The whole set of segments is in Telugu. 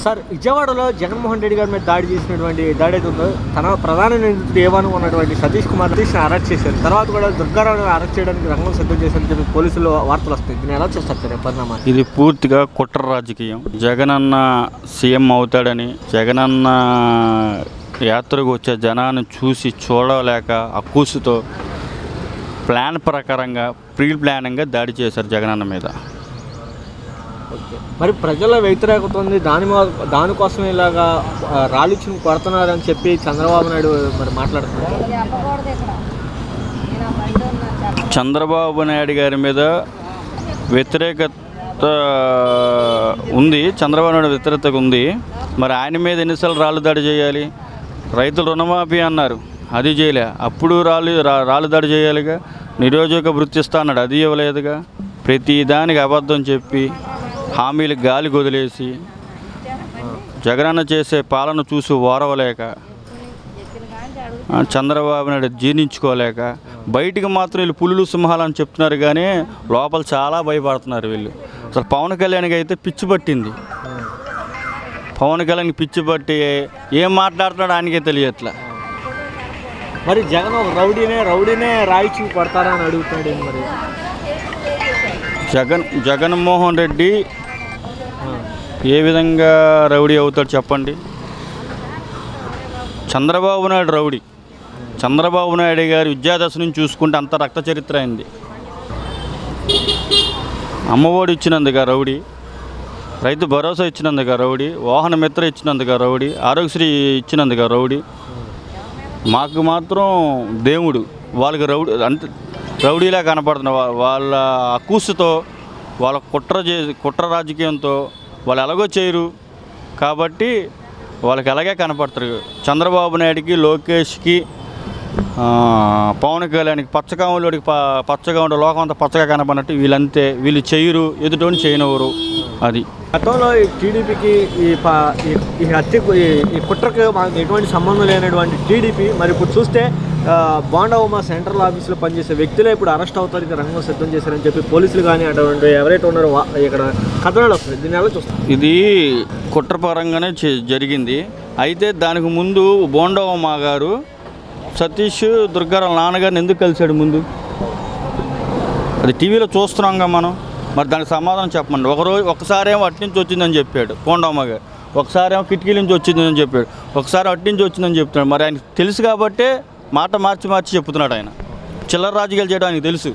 సార్ విజయవాడలో జగన్మోహన్ రెడ్డి గారి మీద దాడి చేసినటువంటి దాడి అయితే ఉందో తన ప్రధాన నిందితుడు ఏమని ఉన్నటువంటి సతీష్ అరెస్ట్ చేశారు. తర్వాత కూడా దుర్గారావుని అరెస్ట్ చేయడానికి రంగం సిద్ధం చేశారని చెప్పి పోలీసులు వార్తలు వస్తాయి. దీన్ని ఎలా చూస్తారు సార్ పరిణామాలు? ఇది పూర్తిగా కుట్ర రాజకీయం. జగనన్న సీఎం అవుతాడని, జగనన్న యాత్రకు వచ్చే జనాన్ని చూసి చూడలేక అక్కూసుతో ప్లాన్ ప్రకారంగా ప్రీ ప్లానింగ్గా దాడి చేశారు జగనన్న మీద. మరి ప్రజల వ్యతిరేకత ఉంది, దానికోసమే ఇలాగా రాలిచ్చి కొడుతున్నారని చెప్పి చంద్రబాబు నాయుడు మరి మాట్లాడుతున్నారు. చంద్రబాబు నాయుడు గారి మీద వ్యతిరేకత ఉంది, చంద్రబాబు నాయుడు వ్యతిరేకత ఉంది. మరి ఆయన మీద ఎన్నిసార్లు రాళ్ళు దాడి చేయాలి? రైతులు రుణమాఫీ అన్నారు, అది చేయలే. అప్పుడు రాళ్ళు దాడి చేయాలిగా. నిరోజక వృత్తి ఇస్తా అన్నాడు, అది ఇవ్వలేదుగా. ప్రతి దానికి అబద్ధం చెప్పి హామీలు గాలి వదిలేసి జగనన్న చేసే పాలన చూసి ఓరవలేక, చంద్రబాబు నాయుడు జీర్ణించుకోలేక బయటికి మాత్రం వీళ్ళు పులులు సింహాలని చెప్తున్నారు, కానీ లోపల చాలా భయపడుతున్నారు వీళ్ళు. అసలు పవన్ కళ్యాణ్కి అయితే పిచ్చి పట్టింది. పవన్ కళ్యాణ్కి పిచ్చి పట్టి ఏం మాట్లాడుతున్నాడు ఆయనకే తెలియట్లా. మరి జగన్ రౌడీనే రాయిచి కొడతారా అని అడుగుతాడు. మరి జగన్మోహన్ రెడ్డి ఏ విధంగా రౌడీ అవుతాడు చెప్పండి? చంద్రబాబు నాయుడు రౌడీ. చంద్రబాబు నాయుడు గారి విద్యాదశ నుంచి చూసుకుంటే అంత రక్త చరిత్ర అయింది. అమ్మఒడి ఇచ్చినందుగా రౌడీ, రైతు భరోసా ఇచ్చినందుగా రౌడీ, వాహన మిత్ర ఇచ్చినందుగా రౌడీ, ఆరోగ్యశ్రీ ఇచ్చినందుగా రౌడీ. మాకు మాత్రం దేవుడు, వాళ్ళకి రౌడీలా కనపడుతున్నారు. వాళ్ళ అక్కూసుతో, వాళ్ళ కుట్ర రాజకీయంతో వాళ్ళు ఎలాగో చేయరు కాబట్టి వాళ్ళకి ఎలాగే కనపడతారు. చంద్రబాబు నాయుడికి, లోకేష్కి, పవన్ కళ్యాణ్కి పచ్చగా ఉండే లోకం అంతా పచ్చగా కనపడినట్టు వీళ్ళంతే. వీళ్ళు చేయరు, ఎదుటోని చేయనివ్వరు. అది గతంలో టీడీపీకి ఈ హత్యకు ఈ కుట్రకు మాకు ఎటువంటి సంబంధం లేనటువంటి టీడీపీ మరి ఇప్పుడు చూస్తే బోండా సెంట్రల్ ఆఫీసులో పనిచేసే వ్యక్తులే ఇప్పుడు అరెస్ట్ అవుతారు, ఇది రంగం సిద్ధం చేశారని చెప్పి పోలీసులు కానీ అటువంటి ఎవరైతే ఉన్నారో ఇక్కడ కథనాలు వస్తుంది. దీన్ని ఎలా చూస్తారు? ఇది కుట్రపరంగానే జరిగింది. అయితే దానికి ముందు బోండా గారు సతీష్ దుర్గారావు నాన్నగారిని ఎందుకు కలిశాడు ముందు? అది టీవీలో చూస్తున్నాంగా మనం. మరి దానికి సమాధానం చెప్పండి. ఒకసారేమో అటు నుంచి వచ్చిందని చెప్పాడు బోండమ్మ గారు, ఒకసారేమో కిటికీల నుంచి వచ్చిందని చెప్పాడు, ఒకసారి అటు నుంచి వచ్చిందని చెప్తున్నాడు. మరి ఆయనకు తెలుసు కాబట్టే మాట మార్చి చెప్తున్నాడు. ఆయన చిల్లర రాజకీయాలు చేయడం ఆయనకు తెలుసు.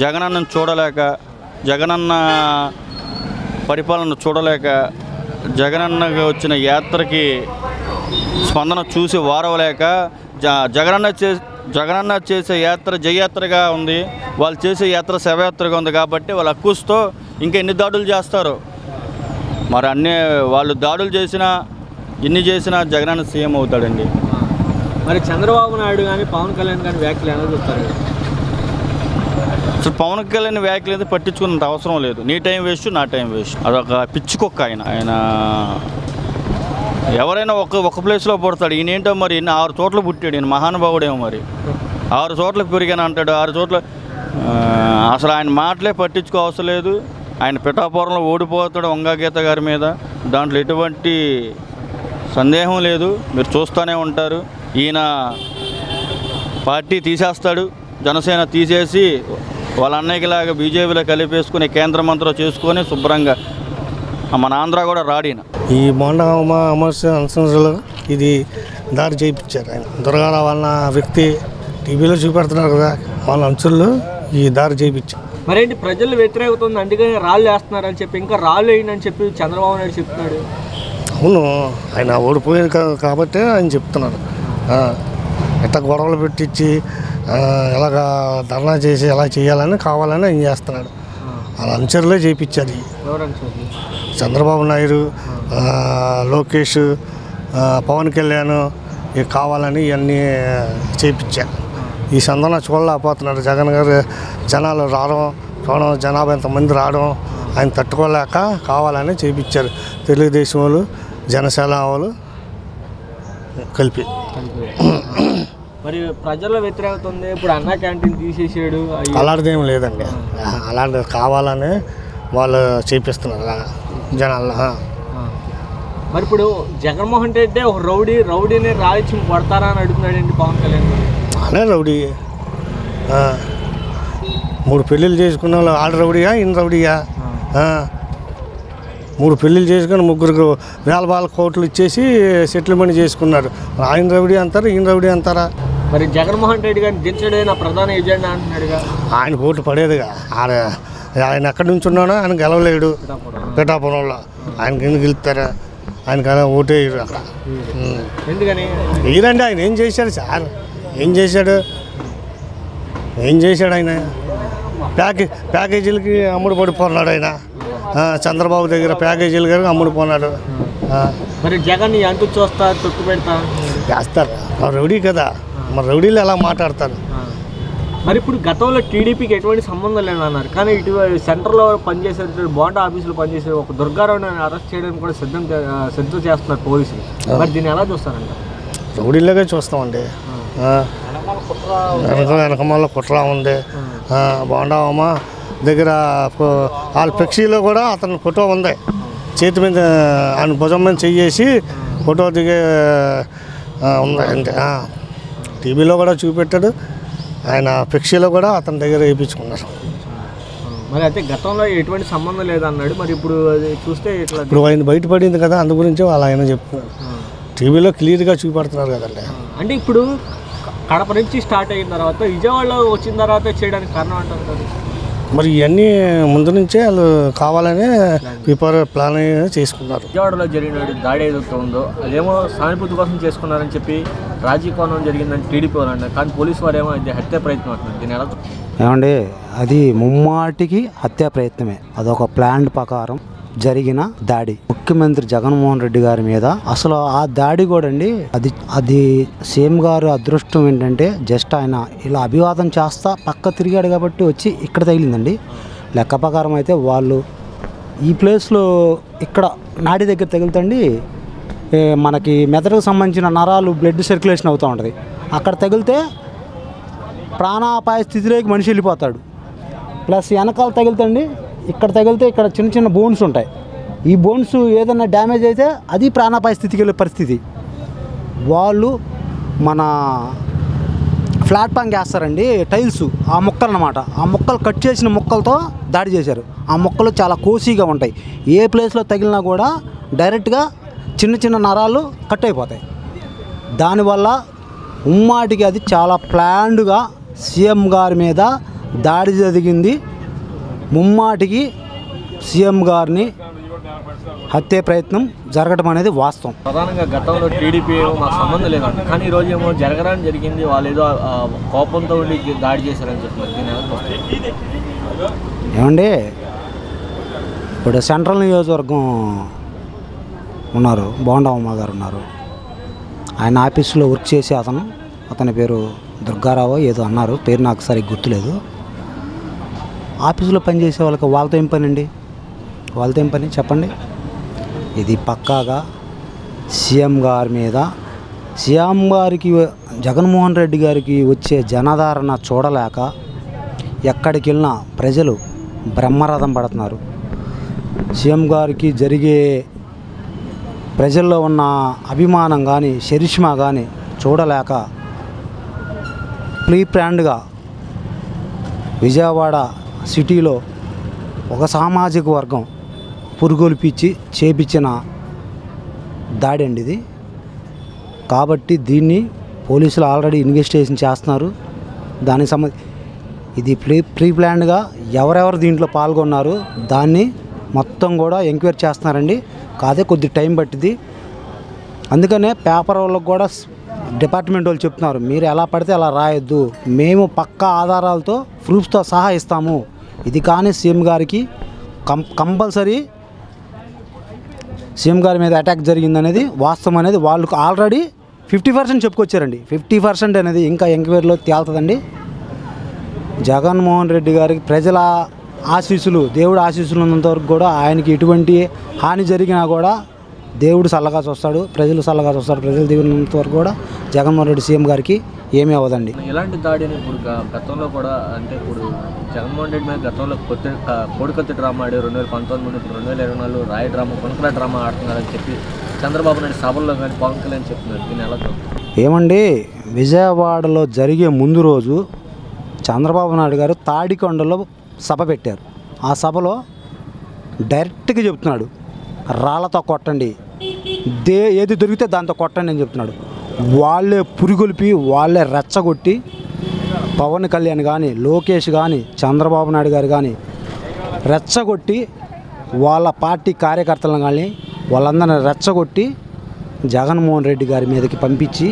జగనన్నను చూడలేక, జగనన్న పరిపాలన చూడలేక, జగనన్నగా వచ్చిన యాత్రకి స్పందన చూసి వారవలేక, జగనన్న చేసే యాత్ర జయయాత్రగా ఉంది, వాళ్ళు చేసే యాత్ర శవయాత్రగా ఉంది కాబట్టి వాళ్ళ అక్కూసుతో ఇంకా ఎన్ని దాడులు చేస్తారో. మరి వాళ్ళు దాడులు చేసినా ఎన్ని చేసినా జగనన్న సీఎం అవుతాడండి. మరి చంద్రబాబు నాయుడు కానీ పవన్ కళ్యాణ్ కానీ వ్యాఖ్యలు ఎలా చూస్తారు? అసలు పవన్ కళ్యాణ్ వ్యాఖ్యలు అయితే పట్టించుకున్నంత అవసరం లేదు. నీ టైం వేస్ట్, నా టైం వేస్ట్. అదొక పిచ్చికొక్క. ఆయన ఎవరైనా ఒక ప్లేస్లో పుడతాడు. ఈయన ఏంటో మరి 6 చోట్ల పుట్టాడు. ఈయన మహానుభావుడేమో మరి 6 చోట్ల పెరిగాను అంటాడు. 6 చోట్ల అసలు ఆయన మాటలే పట్టించుకో అవసరం లేదు. ఆయన పిఠాపురంలో ఓడిపోతాడు వంగాగీత గారి మీద, దాంట్లో ఎటువంటి సందేహం లేదు. మీరు చూస్తూనే ఉంటారు. ఈయన పార్టీ తీసేస్తాడు, జనసేన తీసేసి వాళ్ళ అన్నయ్యలాగా బీజేపీలో కలిపేసుకుని కేంద్ర మంత్రిలో చేసుకొని శుభ్రంగా మన ఆంధ్ర కూడా రాడిన. ఈ బోండా అమర్స్ అంశాలు ఇది దారి చేయించారు. ఆయన దుర్గారావు వాళ్ళ వ్యక్తి టీవీలో చూపెడుతున్నారు కదా, వాళ్ళ అంచుల్లో ఈ దారి చేయించారు. మరేంటి ప్రజలు వ్యతిరేకత ఉంది, అందుకని రాళ్ళు వేస్తున్నారని చెప్పి, ఇంకా రాళ్ళు వేయనని చెప్పి చంద్రబాబు నాయుడు చెప్తున్నాడు. అవును, ఆయన ఓడిపోయారు కాబట్టి ఆయన చెప్తున్నారు. ఎట్లా గొడవలు పెట్టించి ఎలాగా ధర్నా చేసి ఎలా చేయాలని కావాలని ఆయన చేస్తున్నాడు. వాళ్ళ అనుచరులే చేయించారు. చంద్రబాబు నాయుడు, లోకేష్, పవన్ కళ్యాణ్ ఇవి కావాలని ఇవన్నీ చేయించారు. ఈ సందన చూడలేకపోతున్నారు. జగన్ గారు జనాలు రావడం జనాభా ఎంతమంది రావడం ఆయన తట్టుకోలేక కావాలని చేయించారు. తెలుగుదేశం వాళ్ళు, జనసేన వాళ్ళు కలిపి. మరి ప్రజల వ్యతిరేకత ఉంది. ఇప్పుడు అన్నా క్యాంటీన్ తీసేసాడు. అలాంటిదేం లేదండి. అలాంటిది కావాలని వాళ్ళు చేపిస్తున్నారు జనాల్లో. మరి ఇప్పుడు జగన్మోహన్ రెడ్డి ఒక రౌడీని రాయించి పడతారా అని అడుగుతున్నాడు ఏంటి పవన్ కళ్యాణ్? అనే రౌడీ 3 పెళ్ళిళ్ళు చేసుకున్న వాళ్ళు ఆడ రౌడీయా ఈయన రౌడీయా? 3 పెళ్ళిళ్ళు చేసుకుని 3 వేల కోట్లు ఇచ్చేసి సెటిల్మెంట్ చేసుకున్నారు. ఆయన రౌడీ అంటారు, ఈయన రౌడీ అంటారా? మరి జగన్మోహన్ రెడ్డి గారిని దించడే నా ప్రధాన ఎజెండా అంటున్నాడుగా. ఆయన ఓట్లు పడేదిగా. ఆయన ఎక్కడి నుంచి ఉన్నాడో ఆయన గెలవలేడు పిఠాపురంలో. ఆయనకి ఎందుకు గెలుస్తారా? ఆయనకి ఓటే అక్కడ. ఎందుకని ఏదండి ఆయన ఏం చేశాడు సార్? ఏం చేశాడు ఆయన? ప్యాకేజీలకి అమ్ముడు పడిపోన్నాడు ఆయన. చంద్రబాబు దగ్గర ప్యాకేజీలు గారు అమ్ముడు పోన్నాడు. మరి జగన్ అంటూ చూస్తా తొక్కు పెడతా చేస్తారు. రౌడీ కదా, మరి రౌడీలు ఎలా మాట్లాడతారు? మరి ఇప్పుడు గతంలో టీడీపీకి ఎటువంటి సంబంధం లేదన్నారు, కానీ ఇటీవల సెంటర్లో పనిచేసే బోండా ఆఫీసులో పనిచేసే ఒక దుర్గారావుని అరెస్ట్ చేయడానికి కూడా సిద్ధం చేస్తున్నారు పోలీసులు. మరి దీన్ని ఎలా చూస్తారంట? రౌడీలాగే చూస్తామండి. వెనకమాల కుట్ర ఉంది. బోండావమ్మ దగ్గర వాళ్ళ ఫ్లెక్సీలో కూడా అతని ఫోటో ఉంది. చేతి మీద ఆయన భుజం మీద చెయ్యేసి ఫోటో దిగే ఉంది. అంటే టీవీలో కూడా చూపెట్టాడు. ఆయన ఫ్లెక్సీలో కూడా అతని దగ్గర వేయించుకున్నారు. మరి అయితే గతంలో ఎటువంటి సంబంధం లేదన్నాడు. మరి ఇప్పుడు చూస్తే ఇప్పుడు ఆయన బయటపడింది కదా, అందు గురించి వాళ్ళు ఆయన చెప్తున్నారు. టీవీలో క్లియర్గా చూపెడుతున్నారు కదండి. అంటే ఇప్పుడు కడప నుంచి స్టార్ట్ అయిన తర్వాత విజయవాడలో వచ్చిన తర్వాత చేయడానికి కారణం అంటారు. మరి ఇవన్నీ ముందు నుంచే వాళ్ళు కావాలనే ప్లాన్ చేసుకున్నారు. విజయవాడలో జరిగిన దాడి ఏదైతే ఉందో అదేమో సానుభూతి కోసం చేసుకున్నారని చెప్పి రాజీ కోణం జరిగిందని టీడీపీ వాళ్ళు అన్నారు. కానీ పోలీసు వారు ఏమో అది హత్య ప్రయత్నం అంటున్నారు. దీని ఎలా ఏమండి? అది ముమ్మాటికి హత్యా ప్రయత్నమే. అదొక ప్లాన్ ప్రకారం జరిగిన దాడి. ముఖ్యమంత్రి జగన్మోహన్ రెడ్డి గారి మీద అసలు ఆ దాడి కూడా అండి, అది సీఎం గారు అదృష్టం ఏంటంటే జస్ట్ ఆయన ఇలా అభివాదం చేస్తా పక్క తిరిగాడు కాబట్టి వచ్చి ఇక్కడ తగిలిందండి. లెక్క ప్రకారం అయితే వాళ్ళు ఈ ప్లేస్లో ఇక్కడ నాడి దగ్గర తగిలితండి మనకి మెదడుకు సంబంధించిన నరాలు బ్లడ్ సర్క్యులేషన్ అవుతూ ఉంటుంది. అక్కడ తగిలితే ప్రాణాపాయ స్థితిలోకి మనిషి వెళ్ళిపోతాడు. ప్లస్ వెనకాల తగిలితండి ఇక్కడ తగిలితే ఇక్కడ చిన్న చిన్న బోన్స్ ఉంటాయి. ఈ బోన్స్ ఏదైనా డ్యామేజ్ అయితే అది ప్రాణాపాయ స్థితికి వెళ్ళే పరిస్థితి. వాళ్ళు మన ప్లాట్ఫామ్ వేస్తారండి టైల్స్, ఆ మొక్కలు అన్నమాట. ఆ మొక్కలు కట్ చేసిన మొక్కలతో దాడి చేశారు. ఆ మొక్కలు చాలా కోసీగా ఉంటాయి. ఏ ప్లేస్లో తగిలినా కూడా డైరెక్ట్గా చిన్న చిన్న నరాలు కట్ అయిపోతాయి. దానివల్ల ఉమ్మాటికి అది చాలా ప్లాన్డ్గా సీఎం గారి మీద దాడి జరిగింది. ముమ్మాటికి సీఎం గారిని హత్య ప్రయత్నం జరగడం అనేది వాస్తవం. ప్రధానంగా గతంలో టీడీపీ మాకు సంబంధం లేదండి, కానీ ఈరోజు ఏమో జరగడానికి జరిగింది. వాళ్ళు ఏదో కోపంతో ఉండి దాడి చేశారని చెప్తున్నారు. ఏమండి? ఇప్పుడు సెంట్రల్ నియోజకవర్గం ఉన్నారు, బోండావమ్మ గారు ఉన్నారు. ఆయన ఆఫీసులో వర్క్ చేసే అతని పేరు దుర్గారావు ఏదో అన్నారు, పేరు నాకు సరిగ్గా గుర్తులేదు. ఆఫీసులో పనిచేసే వాళ్ళతో ఏం పని అండి? వాళ్ళతో ఏం పని చెప్పండి? ఇది పక్కాగా సీఎం గారి మీద, సీఎం గారికి జగన్మోహన్ రెడ్డి గారికి వచ్చే జనాదరణ చూడలేక ఎక్కడికి వెళ్ళినా ప్రజలు బ్రహ్మరథం పడుతున్నారు. సీఎం గారికి జరిగే ప్రజల్లో ఉన్న అభిమానం కానీ చరిష్మా కానీ చూడలేక ప్రీ ప్లాన్డ్గా విజయవాడ సిటీలో ఒక సామాజిక వర్గం పురుగొల్పించి చేపించిన దాడి అండి ఇది. కాబట్టి దీన్ని పోలీసులు ఆల్రెడీ ఇన్వెస్టిగేషన్ చేస్తున్నారు. దానికి ఇది ప్రీ ప్లాన్డ్గా ఎవరెవరు దీంట్లో పాల్గొన్నారు దాన్ని మొత్తం కూడా ఎంక్వైరీ చేస్తున్నారండి. కాదే కొద్ది టైం పట్టింది. అందుకనే పేపర్ వాళ్ళకు కూడా డిపార్ట్మెంట్ వాళ్ళు చెప్తున్నారు, మీరు ఎలా పడితే అలా రాయొద్దు, మేము పక్కా ఆధారాలతో ప్రూఫ్స్తో సహా ఇస్తాము. ఇది కానీ సీఎం గారికి కంపల్సరీ సీఎం గారి మీద అటాక్ జరిగిందనేది వాస్తవం అనేది వాళ్ళు ఆల్రెడీ 50% చెప్పుకొచ్చారండి. 50% అనేది ఇంకా ఎంక్వైరీలో తేలుతుందండి. జగన్మోహన్ రెడ్డి గారికి ప్రజల ఆశీస్సులు, దేవుడు ఆశీస్సులు ఉన్నంత వరకు కూడా ఆయనకి ఎటువంటి హాని జరిగినా కూడా దేవుడు చల్లగా చూస్తాడు, ప్రజలు చల్లగా చూస్తారు. ప్రజలు దిగినంత వరకు కూడా జగన్మోహన్ రెడ్డి సీఎం గారికి ఏమీ అవ్వదండి. ఇలాంటి దాడిని ఇప్పుడు గతంలో కూడా అంటే ఇప్పుడు జగన్మోహన్ రెడ్డి మీద గతంలో కోడికత్తి డ్రామా ఆడి 2019 నుండి ఇప్పుడు 2024 రాయి డ్రామా కొనుకల డ్రామా ఆడుతున్నారని చెప్పి చంద్రబాబు నాయుడు సభల్లో కానీ పవన్ కళ్యాణ్ చెప్తున్నారు, దీన్ని ఎలా చూస్తారు? ఏమండి, విజయవాడలో జరిగే ముందు రోజు చంద్రబాబు నాయుడు గారు తాడికొండలో సభ పెట్టారు. ఆ సభలో డైరెక్ట్గా చెప్తున్నాడు, రాళ్ళతో కొట్టండి, ఏది దొరికితే దాంతో కొట్టండి అని చెప్తున్నాడు. వాళ్ళే పురిగొల్పి వాళ్ళే రెచ్చగొట్టి పవన్ కళ్యాణ్ కానీ, లోకేష్ కానీ, చంద్రబాబు నాయుడు గారు కానీ రెచ్చగొట్టి వాళ్ళ పార్టీ కార్యకర్తలను కానీ వాళ్ళందరినీ రెచ్చగొట్టి జగన్మోహన్ రెడ్డి గారి మీదకి పంపించి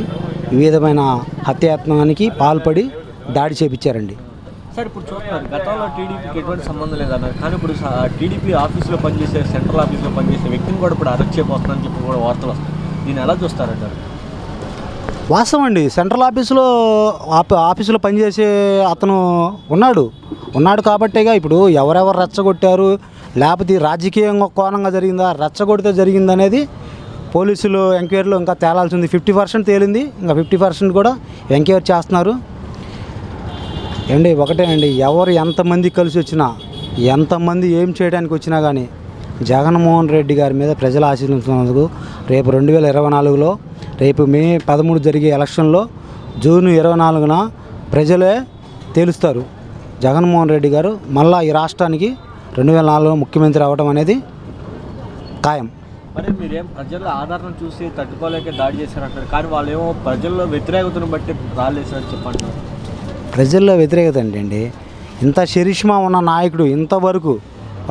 ఈ విధమైన హత్యాయత్నానికి పాల్పడి దాడి చేపించారండి. సార్ ఇప్పుడు చూస్తున్నారు, గతంలో టీడీపీకి ఎటువంటి సంబంధం లేదన్నారు, కానీ ఇప్పుడు టీడీపీ ఆఫీస్లో పనిచేసే, సెంట్రల్ ఆఫీస్లో పనిచేసే వ్యక్తిని కూడా ఇప్పుడు అరెస్ట్ చేయబోతున్నారని చెప్పి కూడా వార్తలు వస్తాయి. దీన్ని ఎలా చూస్తారంటారు? వాస్తవం అండి, సెంట్రల్ ఆఫీసులో పనిచేసే అతను ఉన్నాడు కాబట్టేగా ఇప్పుడు ఎవరెవరు రెచ్చగొట్టారు, లేకపోతే రాజకీయంగా కోణంగా జరిగిందా, రెచ్చగొడితే జరిగిందనేది పోలీసులు ఎంక్వైరీలో ఇంకా తేలాల్సి ఉంది. 50% తేలింది, ఇంకా 50% కూడా ఎంక్వైరీ చేస్తున్నారు. ఒకటే అండి, ఎవరు ఎంతమంది కలిసి వచ్చినా, ఎంతమంది ఏం చేయడానికి వచ్చినా కానీ జగన్మోహన్ రెడ్డి గారి మీద ప్రజలు ఆశీర్వదించినందుకు రేపు 2024లో రేపు మే 13 జరిగే ఎలక్షన్లో జూన్ 24న ప్రజలే తేలుస్తారు. జగన్మోహన్ రెడ్డి గారు మళ్ళా ఈ రాష్ట్రానికి 2024లో ముఖ్యమంత్రి అవ్వడం అనేది ఖాయం. మరి మీరేం ప్రజల ఆదరణ చూసి తట్టుకోలేక దాడి చేశారంటారు, కానీ వాళ్ళు ఏమో ప్రజల్లో వ్యతిరేకతను బట్టి రాలేసారని చెప్పంటున్నారు. ప్రజల్లో వ్యతిరేకత అండి, ఇంత చరిష్మా ఉన్న నాయకుడు ఇంతవరకు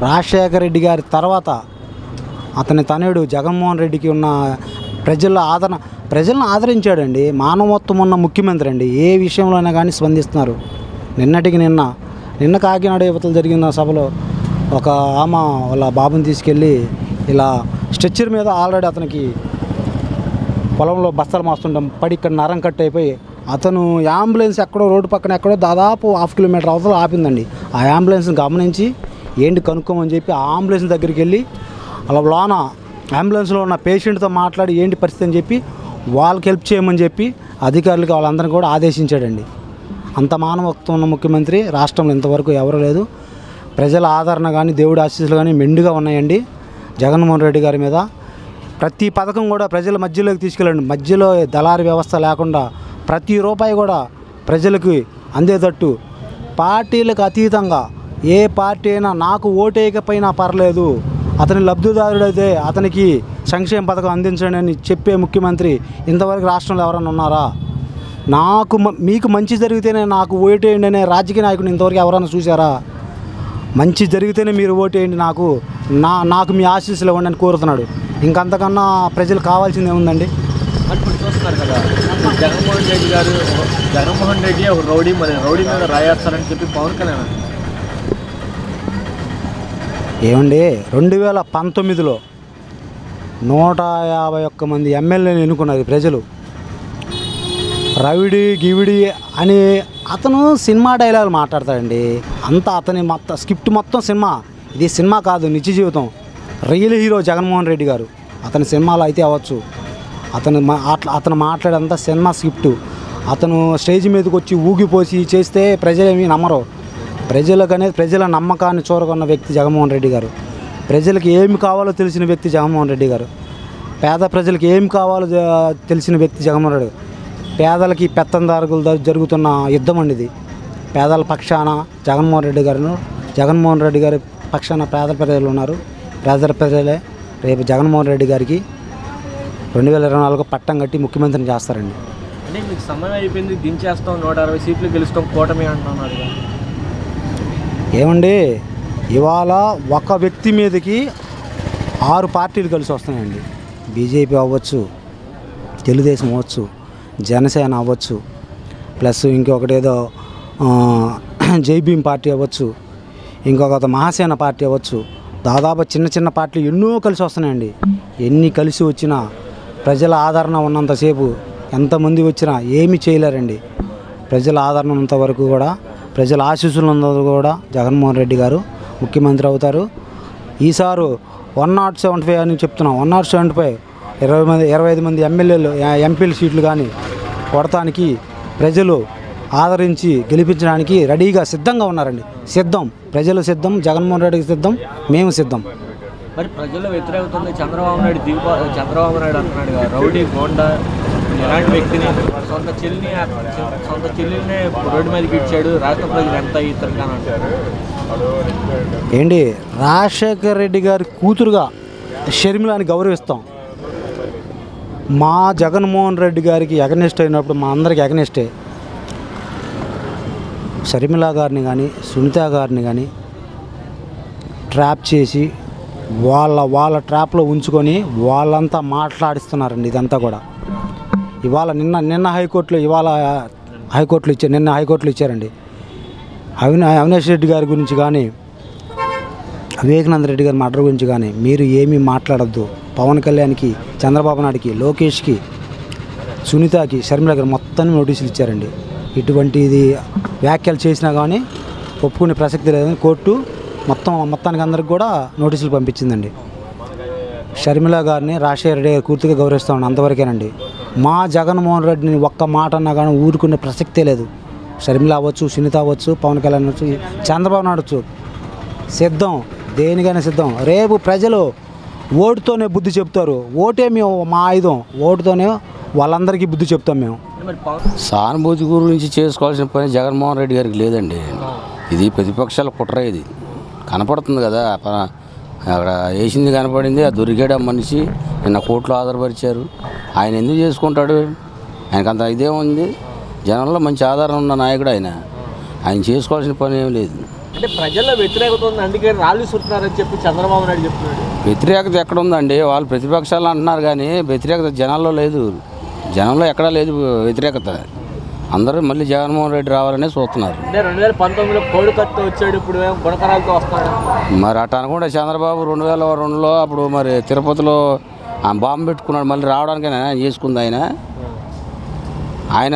రాజశేఖర రెడ్డి గారి తర్వాత అతని తనయుడు జగన్మోహన్ రెడ్డికి ఉన్న ప్రజలను ఆదరించాడండి. మానవత్వం ఉన్న ముఖ్యమంత్రి అండి, ఏ విషయంలోనే కానీ స్పందిస్తున్నారు. నిన్న కాకినాడ యువతలు జరిగిన సభలో ఒక ఆమె వాళ్ళ బాబుని తీసుకెళ్ళి ఇలా స్ట్రెచ్చర్ మీద ఆల్రెడీ అతనికి పొలంలో బస్తాలు మోస్తుంటాం పడి ఇక్కడ నరం కట్ అయిపోయి అతను అంబులెన్స్ ఎక్కడో రోడ్డు పక్కన ఎక్కడో దాదాపు 1/2 కిలోమీటర్ అవతల ఆపిందండి. ఆ అంబులెన్స్ని గమనించి ఏంటి కనుక్కోమని చెప్పి ఆ అంబులెన్స్ దగ్గరికి వెళ్ళి అలా లోన అంబులెన్స్లో ఉన్న పేషెంట్తో మాట్లాడి ఏంటి పరిస్థితి అని చెప్పి వాళ్ళకి హెల్ప్ చేయమని చెప్పి అధికారులకి వాళ్ళందరినీ కూడా ఆదేశించాడండి. అంత మానవత్వం ఉన్న ముఖ్యమంత్రి రాష్ట్రంలో ఇంతవరకు ఎవరు లేదు. ప్రజల ఆదరణ కానీ దేవుడి ఆశీస్సులు కానీ మెండుగా ఉన్నాయండి జగన్మోహన్ రెడ్డి గారి మీద. ప్రతి పథకం కూడా ప్రజల మధ్యలోకి తీసుకెళ్ళండి, మధ్యలో దళారీ వ్యవస్థ లేకుండా ప్రతి రూపాయి కూడా ప్రజలకు అందేటట్టు పార్టీలకు అతీతంగా ఏ పార్టీ అయినా నాకు ఓటేయకపోయినా పర్లేదు, అతని లబ్ధిదారుడైతే అతనికి సంక్షేమ పథకం అందించండి అని చెప్పే ముఖ్యమంత్రి ఇంతవరకు రాష్ట్రంలో ఎవరైనా ఉన్నారా? మీకు మంచి జరిగితేనే నాకు ఓటేయండి అనే రాజకీయ నాయకుని ఇంతవరకు ఎవరైనా చూసారా? మంచి జరిగితేనే మీరు ఓటేయండి, నాకు మీ ఆశీస్సులు ఇవ్వండి అని కోరుతున్నాడు. ఇంకంతకన్నా ప్రజలు కావాల్సింది ఏముందండి? ఇప్పుడు చూస్తున్నారు కదా, జగన్మోహన్ రెడ్డి ఒక రౌడీ, మరి రౌడీ మీద రాయేస్తారని చెప్పి పవన్ కళ్యాణ్ ఏమండి 2019లో 151 మంది ఎమ్మెల్యేలు ఎన్నుకున్నారు ప్రజలు. రవిడి గివిడి అని అతను సినిమా డైలాగులు మాట్లాడతాడండి. అంతా అతని స్క్రిప్ట్ మొత్తం సినిమా. ఇది సినిమా కాదు, నిత్య జీవితం. రియల్ హీరో జగన్మోహన్ రెడ్డి గారు. అతని సినిమాలో అయితే అవ్వచ్చు, అతను మాట్లాడేంత సినిమా స్క్రిప్టు. అతను స్టేజ్ మీదకి వచ్చి ఊగిపోసి చేస్తే ప్రజలేమీ నమ్మరు. ప్రజల నమ్మకాన్ని చూరగొన్న వ్యక్తి జగన్మోహన్ రెడ్డి గారు. ప్రజలకు ఏమి కావాలో తెలిసిన వ్యక్తి జగన్మోహన్ రెడ్డి గారు. పేద ప్రజలకు ఏమి కావాలో తెలిసిన వ్యక్తి జగన్మోహన్ రెడ్డి గారు. పేదలకి పెత్తందారులు జరుగుతున్న యుద్ధం అండి ఇది. పేదల పక్షాన జగన్మోహన్ రెడ్డి గారి పక్షాన పేద ప్రజలు ఉన్నారు. పేద ప్రజలే రేపు జగన్మోహన్ రెడ్డి గారికి 2024 పట్టం కట్టి ముఖ్యమంత్రిని చేస్తారండి. అంటే మీకు సమయం అయిపోయింది, దించేస్తాం, 160 సీట్లు గెలుస్తాం, కూటమి అంటున్నారు. ఏమండి, ఇవాళ ఒక వ్యక్తి మీదకి 6 పార్టీలు కలిసి వస్తున్నాయండి. బీజేపీ అవ్వచ్చు, తెలుగుదేశం అవ్వచ్చు, జనసేన అవ్వచ్చు, ప్లస్ ఇంకొకటి ఏదో జైభీం పార్టీ అవ్వచ్చు, ఇంకొక మహాసేన పార్టీ అవ్వచ్చు. దాదాపు చిన్న పార్టీలు ఎన్నో కలిసి వస్తున్నాయండి. ఎన్ని కలిసి వచ్చినా ప్రజల ఆదరణ ఉన్నంతసేపు ఎంతమంది వచ్చినా ఏమీ చేయలేరండి. ప్రజల ఆదరణ ఉన్నంత వరకు కూడా, ప్రజల ఆశీస్సులు ఉన్నంత కూడా జగన్మోహన్ రెడ్డి గారు ముఖ్యమంత్రి అవుతారు. ఈసారి 175 అని చెప్తున్నాం. 175 25 మంది ఎంపీల సీట్లు కానీ కొడటానికి ప్రజలు ఆదరించి గెలిపించడానికి రెడీగా సిద్ధంగా ఉన్నారండి. ప్రజలు సిద్ధం, జగన్మోహన్ రెడ్డికి సిద్ధం, మేము సిద్ధం. మరి ప్రజల్లో వ్యతిరేకత ఉంది. చంద్రబాబు నాయుడు అంటున్నాడు కదా, రౌడీ గోండా ఇలాంటి వ్యక్తిని సొంత చెల్లినే రోడ్డు మీదకి ఇచ్చాడు, రాష్ట్ర ప్రజలు ఎంత ఇతరుగా అంటారు. ఏంటి రాజశేఖర్ రెడ్డి గారి కూతురుగా షర్మిలాని గౌరవిస్తాం. మా జగన్మోహన్ రెడ్డి గారికి ఎగనెస్ట్ అయినప్పుడు మా అందరికి ఎగనెస్టే. షర్మిల గారిని కానీ సునీత గారిని కానీ ట్రాప్ చేసి వాళ్ళ ట్రాప్లో ఉంచుకొని వాళ్ళంతా మాట్లాడిస్తున్నారండి. ఇదంతా కూడా ఇవాళ నిన్న హైకోర్టులో ఇచ్చారండి. అవినాష్ రెడ్డి గారి గురించి కానీ వివేకానంద రెడ్డి గారి మర్డర్ గురించి కానీ మీరు ఏమీ మాట్లాడద్దు. పవన్ కళ్యాణ్కి, చంద్రబాబు నాయుడుకి, లోకేష్కి, సునీతకి, షర్మిల గారు మొత్తం నోటీసులు ఇచ్చారండి. ఇటువంటిది వ్యాఖ్యలు చేసినా కానీ ఒప్పుకునే ప్రసక్తి లేదని కోర్టు మొత్తానికి అందరికి కూడా నోటీసులు పంపించిందండి. షర్మిల గారిని రాజశేఖర రెడ్డి గారు పూర్తిగా గౌరవిస్తామండి, అంతవరకేనండి. మా జగన్మోహన్ రెడ్డిని ఒక్క మాట అన్నా కానీ ఊరుకునే ప్రసక్తే లేదు. షర్మిల అవ్వచ్చు, సునీత అవ్వచ్చు, పవన్ కళ్యాణ్ అవ్వచ్చు, చంద్రబాబు నాయుడు సిద్ధం, దేనికైనా సిద్ధం. రేపు ప్రజలు ఓటుతోనే బుద్ధి చెప్తారు. ఓటే మేము మా ఆయుధం, ఓటుతోనే వాళ్ళందరికీ బుద్ధి చెప్తాం మేము. సానుభూతి గురించి చేసుకోవాల్సిన పని జగన్మోహన్ రెడ్డి గారికి లేదండి. ఇది ప్రతిపక్షాల కుట్ర. ఇది కనపడుతుంది కదా, అక్కడ వేసింది కనపడింది. ఆ దొరికాడు ఆ మనిషి, నిన్న కోర్టులో ఆధారపరిచారు. ఆయన ఎందుకు చేసుకుంటాడు? ఆయనకంత ఇదేముంది? జనంలో మంచి ఆధారం ఉన్న నాయకుడు ఆయన చేసుకోవాల్సిన పని ఏం లేదు. అంటే ప్రజల్లో వ్యతిరేకత ఉంది, అందుకే రాళ్ళు సుడుతున్నారని చెప్పి చంద్రబాబు నాయుడు చెప్తున్నాడు. వ్యతిరేకత ఎక్కడ ఉందండి? వాళ్ళు ప్రతిపక్షాలు అంటున్నారు కానీ వ్యతిరేకత జనాల్లో లేదు. జనంలో ఎక్కడా లేదు వ్యతిరేకత. అందరూ మళ్ళీ జగన్మోహన్ రెడ్డి రావాలనే చూస్తున్నారు. అంటే 2019లో కోడికత్తో వచ్చాడు, ఇప్పుడు గుణకరాలతో వస్తున్నాడు. మరి అట్లా అనుకుంటే చంద్రబాబు 2002లో అప్పుడు మరి తిరుపతిలో బాంబు పెట్టుకున్నాడు. మళ్ళీ రావడానికి ఆయన చేసుకుంది. ఆయన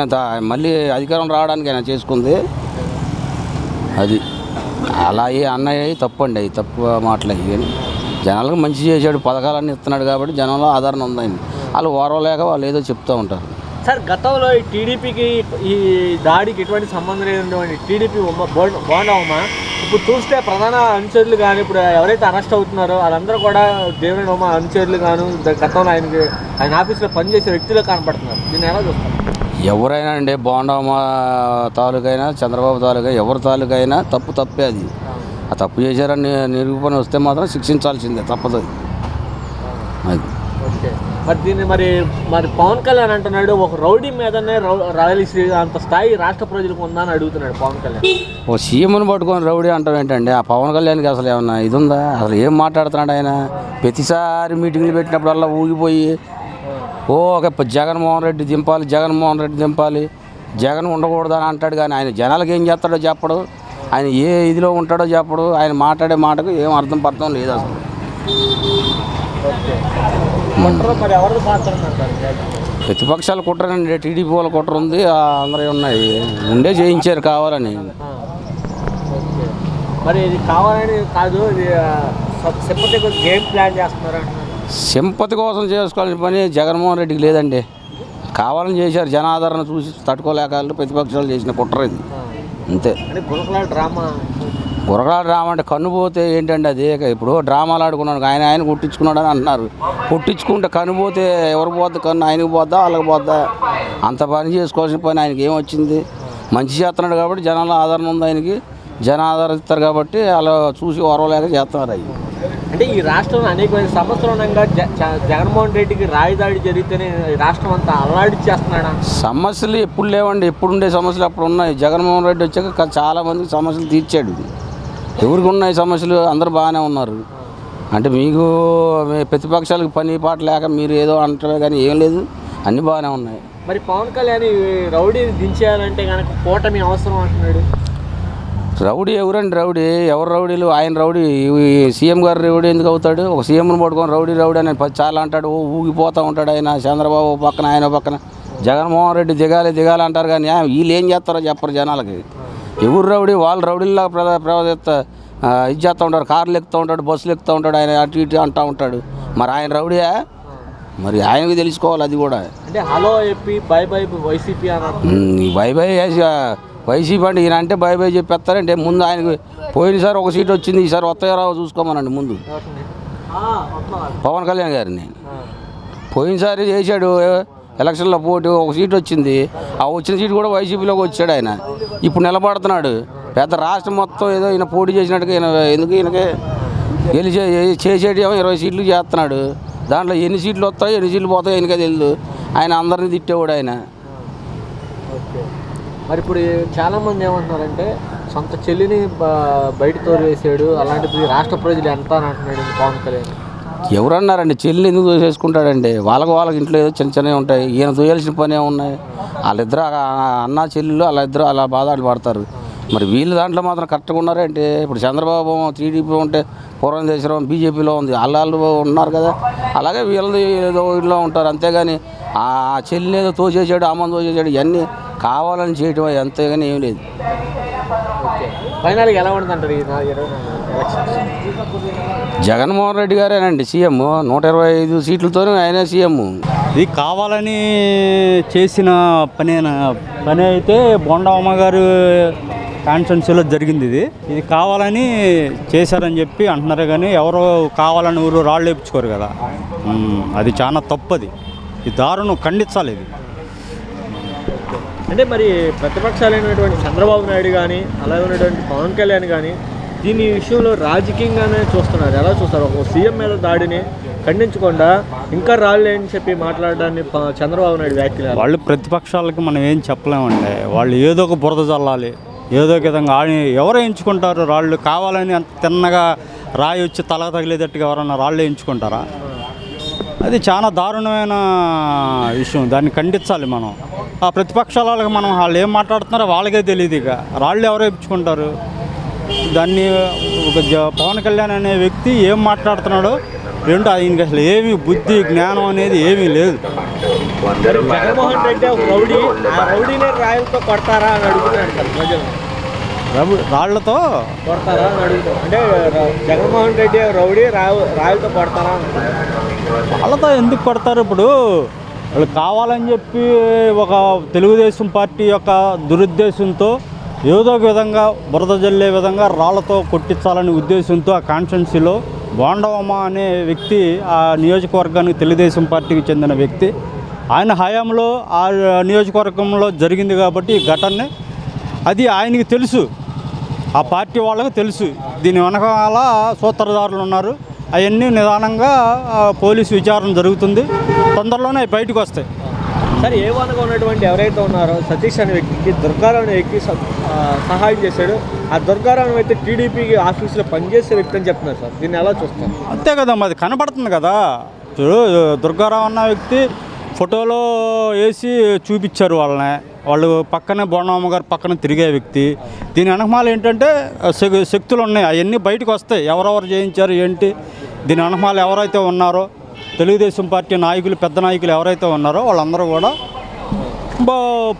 మళ్ళీ అధికారం రావడానికి ఆయన చేసుకుంది. అది అలా అన్నయ్య తప్పండి, అవి తప్పు మాటలయ్యి. కానీ జనాలకు మంచి చేశాడు, పథకాలన్నీ ఇస్తున్నాడు కాబట్టి జనంలో ఆదరణ ఉందండి. వాళ్ళు ఓరవలేక వాళ్ళు ఏదో చెప్తూ ఉంటారు. సార్, గతంలో ఈ టీడీపీకి ఈ దాడికి ఎటువంటి సంబంధం లేదండి. టీడీపీ బోండా ఇప్పుడు చూస్తే ప్రధాన అనుచరులు కానీ ఇప్పుడు ఎవరైతే అరెస్ట్ అవుతున్నారో వాళ్ళందరూ కూడా దేవినేని ఉమ అనుచరులు గాను గతంలో ఆయన ఆఫీస్లో పనిచేసే వ్యక్తులు కనపడుతున్నారు. దీన్ని ఎలా చూస్తారు? ఎవరైనా అండి, బోండా తాలూకైనా చంద్రబాబు తాలూకా ఎవరి తాలూకైనా తప్పే. అది ఆ తప్పు చేశారని నిరూపణ వస్తే మాత్రం శిక్షించాల్సిందే, తప్పదు అది. ఓకే, మరి దీన్ని మరి పవన్ కళ్యాణ్ అంటున్నాడు, ఒక రౌడీ మీదనే రాయలసీ అంత స్థాయి రాష్ట్ర ప్రజలకు ఉందని అడుగుతున్నాడు పవన్ కళ్యాణ్. ఓ సీఎంను పట్టుకొని రౌడీ అంటాం ఏంటండి? ఆ పవన్ కళ్యాణ్కి అసలు ఏమన్నా ఇది ఉందా? అసలు ఏం మాట్లాడుతున్నాడు ఆయన? ప్రతిసారి మీటింగ్లు పెట్టినప్పుడల్లా ఊగిపోయి ఒక జగన్మోహన్ రెడ్డి దింపాలి, జగన్ ఉండకూడదు అని అంటాడు. కానీ ఆయన జనాలకు ఏం చేస్తాడో చెప్పడు, ఆయన ఏ ఇదిలో ఉంటాడో చెప్పడు. ఆయన మాట్లాడే మాటకు ఏం అర్థం లేదు అసలు. ప్రతిపక్షాలు కుట్రనండి, టీడీపీ వాళ్ళ కుట్ర ఉంది, అందరూ ఉన్నాయి. ఉండే చేయించారు కావాలని. మరి ఇది కావాలని కాదు, ఇది సింపతి గేమ్ ప్లాన్ చేస్తున్నారు. సింపతి కోసం చేసుకోవాల్సిన పని జగన్మోహన్ రెడ్డికి లేదండి. కావాలని చేశారు, జనాదరణ చూసి తట్టుకోలేక ప్రతిపక్షాలు చేసిన కుట్ర ఇది, అంతే. గురకల డ్రామా అంటే కన్ను పోతే ఏంటండి? అది ఇప్పుడు డ్రామాలు ఆడుకున్నాడు, ఆయన కొట్టించుకున్నాడు అని అంటున్నారు. కొట్టించుకుంటే కన్ను పోతే ఎవరు పోద్దా? కన్ను ఆయనకు పోద్దా వాళ్ళకి పోద్దా? అంత పని చేసుకోవాల్సిన పని ఆయనకి ఏమొచ్చింది? మంచి చేస్తున్నాడు కాబట్టి జనాల ఆదరణ ఉంది ఆయనకి, జనం ఆదరిస్తారు కాబట్టి అలా చూసి ఓరవలేక చేస్తున్నారు. అవి అంటే ఈ రాష్ట్రంలో అనేకమైన సమస్యలు ఉండగా జగన్మోహన్ రెడ్డికి రాజధాడి జరిగితేనే రాష్ట్రం అంతా అల్లాడిచ్చేస్తున్నాడా? సమస్యలు ఎప్పుడు లేవండి, ఎప్పుడుండే సమస్యలు అప్పుడు ఉన్నాయి. జగన్మోహన్ రెడ్డి వచ్చాక చాలామందికి సమస్యలు తీర్చాడు. ఎవరికి ఉన్నాయి సమస్యలు? అందరూ బాగానే ఉన్నారు. అంటే మీకు ప్రతిపక్షాలకు పని పాట లేక మీరు ఏదో అంటారే కానీ ఏం లేదు, అన్నీ బాగానే ఉన్నాయి. మరి పవన్ కళ్యాణ్ రౌడీని దించేయాలంటే కనుక కూటమి అవసరం అంటున్నాడు. రౌడీ ఎవరండి? ఎవరు రౌడీలు? ఆయన రౌడీ, సీఎం గారు రౌడీ ఎందుకు అవుతాడు? ఒక సీఎంను పట్టుకొని రౌడీ అని చాలా అంటాడు, ఊగిపోతూ ఉంటాడు. ఆయన చంద్రబాబు పక్కన, ఆయన పక్కన. జగన్మోహన్ రెడ్డి దిగాలి అంటారు కానీ వీళ్ళు ఏం చేస్తారో చెప్పరు జనాలకి. ఎవరు రౌడీ? వాళ్ళు రౌడీల్లా ఇది చేస్తూ ఉంటారు, కార్లు ఎక్కుతూ ఉంటాడు, బస్సులు ఎక్కుతూ ఉంటాడు, ఆయన అటు ఇటు అంటూ ఉంటాడు. మరి ఆయన రౌడీయా? మరి ఆయనకు తెలుసుకోవాలి అది కూడా. అంటే హలో చెప్పి బై వైసీపీ అన్నారు. బై వైసీపీ అంటే ఈయన అంటే బై చెప్పేస్తారంటే ముందు ఆయనకు పోయినసారి ఒక సీట్ వచ్చింది, ఈసారి వస్తాయో రావో చూసుకోమనండి ముందు. పవన్ కళ్యాణ్ గారిని. పోయినసారి చేశాడు ఎలక్షన్లో పోటీ, ఒక సీట్ వచ్చింది. ఆ వచ్చిన సీటు కూడా వైసీపీలోకి వచ్చాడు ఆయన. ఇప్పుడు నిలబడుతున్నాడు. పెద్ద రాష్ట్రం మొత్తం ఏదో ఈయన పోటీ చేసినట్టుగా ఎందుకు ఈయనకే చేసేటేమో 20 సీట్లు చేస్తున్నాడు. దాంట్లో ఎన్ని సీట్లు వస్తాయో ఎన్ని సీట్లు పోతాయో ఆయనకే తెలియదు. ఆయన అందరినీ తిట్టేవాడు ఆయన. మరి ఇప్పుడు చాలామంది ఏమంటున్నారంటే సొంత చెల్లిని బయట తోలివేసాడు, అలాంటిది రాష్ట్ర ప్రజలు ఎంత అని అంటున్నాడు పవన్ కళ్యాణ్. ఎవరన్నారండి చెల్లిని ఎందుకు చేసుకుంటాడండి? వాళ్ళకి ఇంట్లో ఏదో చిన్న చిన్నవి ఉంటాయి. ఈయన తోయాల్సిన పని ఏమున్నాయి? వాళ్ళిద్దరు అన్న చెల్లెలు వాళ్ళిద్దరు అలా బాధలు పడతారు. మరి వీళ్ళు దాంట్లో మాత్రం కరెక్ట్గా ఉన్నారంటే ఇప్పుడు చంద్రబాబు టీడీపీ ఉంటే పూర్వం బీజేపీలో ఉంది, వాళ్ళు ఉన్నారు కదా. అలాగే వీళ్ళది ఏదో ఇంట్లో ఉంటారు. అంతేగాని ఆ చెల్లిని ఏదో తోచేసాడు, అమ్మని తోచేసాడు, ఇవన్నీ కావాలని చేయటం అంతేగాని ఏం లేదు. ఫైనల్గా ఎలా ఉంటుందంటారు? జగన్మోహన్ రెడ్డి గారేనండి సీఎం. 125 సీట్లతోనే ఆయనే సీఎం. ఇది కావాలని చేసిన పని అయితే బొండమ్మ గారు కాన్స్టిట్యున్సీలో జరిగింది. ఇది కావాలని చేశారని చెప్పి అంటున్నారు. కానీ ఎవరో కావాలని ఊరు రాళ్ళు వేయించుకోరు కదా. అది చాలా తప్పది. ఈ దారుణం ఖండించాలి. ఇది అంటే మరి ప్రతిపక్షాలైనటువంటి చంద్రబాబు నాయుడు కానీ అలాగే ఉన్నటువంటి పవన్ కళ్యాణ్ కానీ దీని విషయంలో రాజకీయంగానే చూస్తున్నారు. ఎలా చూస్తారు? ఒక సీఎం మీద దాడిని ఖండించకుండా ఇంకా రాళ్ళు అని చెప్పి మాట్లాడడాన్ని చంద్రబాబు నాయుడు వ్యాఖ్యలు. వాళ్ళు ప్రతిపక్షాలకి మనం ఏం చెప్పలేమండి. వాళ్ళు ఏదో ఒక బురద చల్లాలి, ఏదో ఒక విధంగా ఎవరు ఎంచుకుంటారు? రాళ్ళు కావాలని అంత తిన్నగా రాయి వచ్చి తల తగిలేటట్టుగా ఎవరన్నా రాళ్ళు ఎంచుకుంటారా? అది చాలా దారుణమైన విషయం. దాన్ని ఖండించాలి మనం. ఆ ప్రతిపక్షాల వాళ్ళకి మనం వాళ్ళు ఏం మాట్లాడుతున్నారో వాళ్ళకే తెలియదు. ఇక రాళ్ళు ఎవరు ఎంచుకుంటారు? దాన్ని ఒక పవన్ కళ్యాణ్ అనే వ్యక్తి ఏం మాట్లాడుతున్నాడో ఏంటో ఆయనకి అసలు ఏమీ బుద్ధి జ్ఞానం అనేది ఏమీ లేదు. జగన్మోహన్ రెడ్డి ఒక రౌడీ, ఆ రౌడీనే రాయలతో కొడతారా అని అడుగుతున్నాడు ప్రజలు. రాళ్లతో కొడతారా అని అడుగుతారు. అంటే జగన్మోహన్ రెడ్డి రౌడీ రాయలతో కొడతారా? వాళ్ళతో ఎందుకు కొడతారు? ఇప్పుడు వాళ్ళు కావాలని చెప్పి ఒక తెలుగుదేశం పార్టీ యొక్క దురుద్దేశంతో ఏదో ఒక విధంగా బురద జల్లే విధంగా రాళ్లతో కొట్టించాలనే ఉద్దేశంతో ఆ కాన్స్టిట్యున్సీలో బోండమ్మ అనే వ్యక్తి, ఆ నియోజకవర్గానికి తెలుగుదేశం పార్టీకి చెందిన వ్యక్తి, ఆయన హయాంలో ఆ నియోజకవర్గంలో జరిగింది కాబట్టి ఈ ఘటనే అది ఆయనకి తెలుసు, ఆ పార్టీ వాళ్ళకి తెలుసు. దీని వెనకాల సూత్రధారులు ఉన్నారు. అవన్నీ నిదానంగా పోలీసు విచారణ జరుగుతుంది. తొందరలోనే బయటకు వస్తాయి. సరే, ఏవనగా ఉన్నటువంటి ఎవరైతే ఉన్నారో సతీష్ అనే వ్యక్తికి దుర్గారావు అనే వ్యక్తి సహాయం చేశాడు. ఆ దుర్గారావు అయితే టీడీపీకి ఆఫీసులో పనిచేసే వ్యక్తి అని చెప్తున్నారు సార్. దీన్ని ఎలా చూస్తారు? అంతే కదా, అది కనపడుతుంది కదా. దుర్గారావు అన్న వ్యక్తి ఫోటోలో వేసి చూపించారు వాళ్ళని. వాళ్ళు పక్కనే బోండమ్మ గారు పక్కన తిరిగే వ్యక్తి. దీని వెనకమాల ఏంటంటే శక్తులు ఉన్నాయి. అవన్నీ బయటకు వస్తాయి. ఎవరెవరు చేయించారు ఏంటి, దీని వెనకమాల ఎవరైతే ఉన్నారో తెలుగుదేశం పార్టీ నాయకులు, పెద్ద నాయకులు ఎవరైతే ఉన్నారో వాళ్ళందరూ కూడా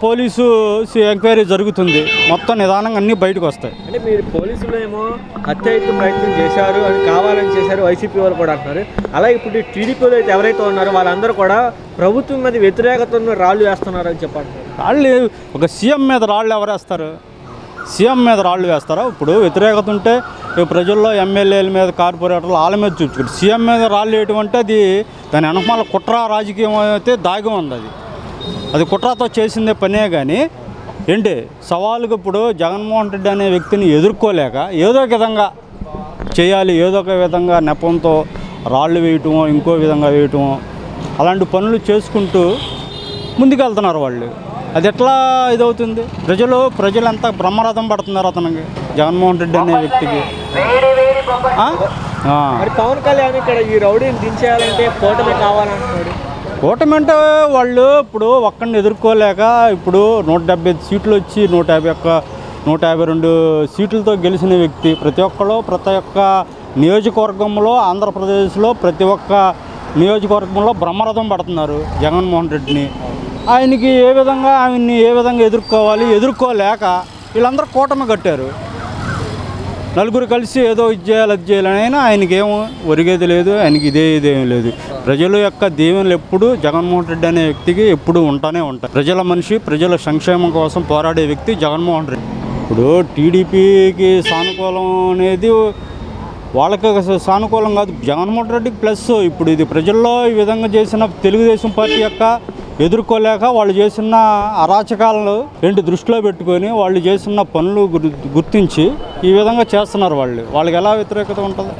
పోలీసు ఎంక్వైరీ జరుగుతుంది. మొత్తం నిదానంగా అన్నీ బయటకు వస్తాయి. అంటే మీరు పోలీసులు ఏమో హత్యాయత్న ప్రయత్నం చేశారు అని కావాలని చేశారు వైసీపీ వాళ్ళు కూడా అంటున్నారు. అలాగే ఇప్పుడు టీడీపీలో అయితే ఎవరైతే ఉన్నారో వాళ్ళందరూ కూడా ప్రభుత్వం మీద వ్యతిరేకతను రాళ్ళు వేస్తున్నారు అని చెప్పండి. రాళ్ళు ఒక సీఎం మీద రాళ్ళు ఎవరు వేస్తారు? సీఎం మీద రాళ్ళు వేస్తారా? ఇప్పుడు వ్యతిరేకత ఉంటే ప్రజల్లో ఎమ్మెల్యేల మీద, కార్పొరేటర్లు వాళ్ళ మీద చూపించుకుంటారు. సీఎం మీద రాళ్ళు వేయటం అంటే అది దాని వెనకమాల కుట్ర రాజకీయం అయితే దాగి ఉంది. అది కుట్రతో చేసిందే పనే. కానీ ఏంటి సవాలుగా ఇప్పుడు జగన్మోహన్ రెడ్డి అనే వ్యక్తిని ఎదుర్కోలేక ఏదో ఒక విధంగా చేయాలి, ఏదో ఒక విధంగా నెపంతో రాళ్ళు వేయటమో ఇంకో విధంగా వేయటమో అలాంటి పనులు చేసుకుంటూ ముందుకెళ్తున్నారు వాళ్ళు. అది ఎట్లా ఇదవుతుంది? ప్రజలంతా బ్రహ్మరథం పడుతున్నారు అతనికి, జగన్మోహన్ రెడ్డి అనే వ్యక్తికి. మరి పవన్ కళ్యాణ్ ఇక్కడ ఈ రౌడీని దించేయాలంటే కూటమి కావాలంటున్నాడు. కూటమి అంటే వాళ్ళు ఇప్పుడు ఒక్కడిని ఎదుర్కోలేక ఇప్పుడు 175 సీట్లు వచ్చి 152 సీట్లతో గెలిచిన వ్యక్తి. ప్రతి ఒక్క నియోజకవర్గంలో, ఆంధ్రప్రదేశ్లో ప్రతి ఒక్క నియోజకవర్గంలో బ్రహ్మరథం పడుతున్నారు జగన్మోహన్ రెడ్డిని. ఆయనకి ఆయన్ని ఏ విధంగా ఎదుర్కోలేక వీళ్ళందరూ కూటమి కట్టారు. నలుగురు కలిసి ఏదో ఇది చేయాలి, అది చేయాలని. అయినా ఆయనకి ఏమో ఒరిగేది లేదు, ఆయనకి ఇదేం లేదు. ప్రజల యొక్క దీవెనలు ఎప్పుడు జగన్మోహన్ రెడ్డి అనే వ్యక్తికి ఎప్పుడు ఉంటాయి. ప్రజల మనిషి, ప్రజల సంక్షేమం కోసం పోరాడే వ్యక్తి జగన్మోహన్ రెడ్డి. ఇప్పుడు టీడీపీకి సానుకూలం అనేది వాళ్ళకి సానుకూలం కాదు. జగన్మోహన్ రెడ్డికి ప్లస్. ఇప్పుడు ఇది ప్రజల్లో ఈ విధంగా చేసిన తెలుగుదేశం పార్టీ యొక్క ఎదుర్కోలేక వాళ్ళు చేసిన అరాచకాలను దృష్టిలో పెట్టుకొని వాళ్ళు చేసిన పనులు గుర్తించి ఈ విధంగా చేస్తున్నారు. వాళ్ళకి ఎలా వ్యతిరేకత ఉంటుంది?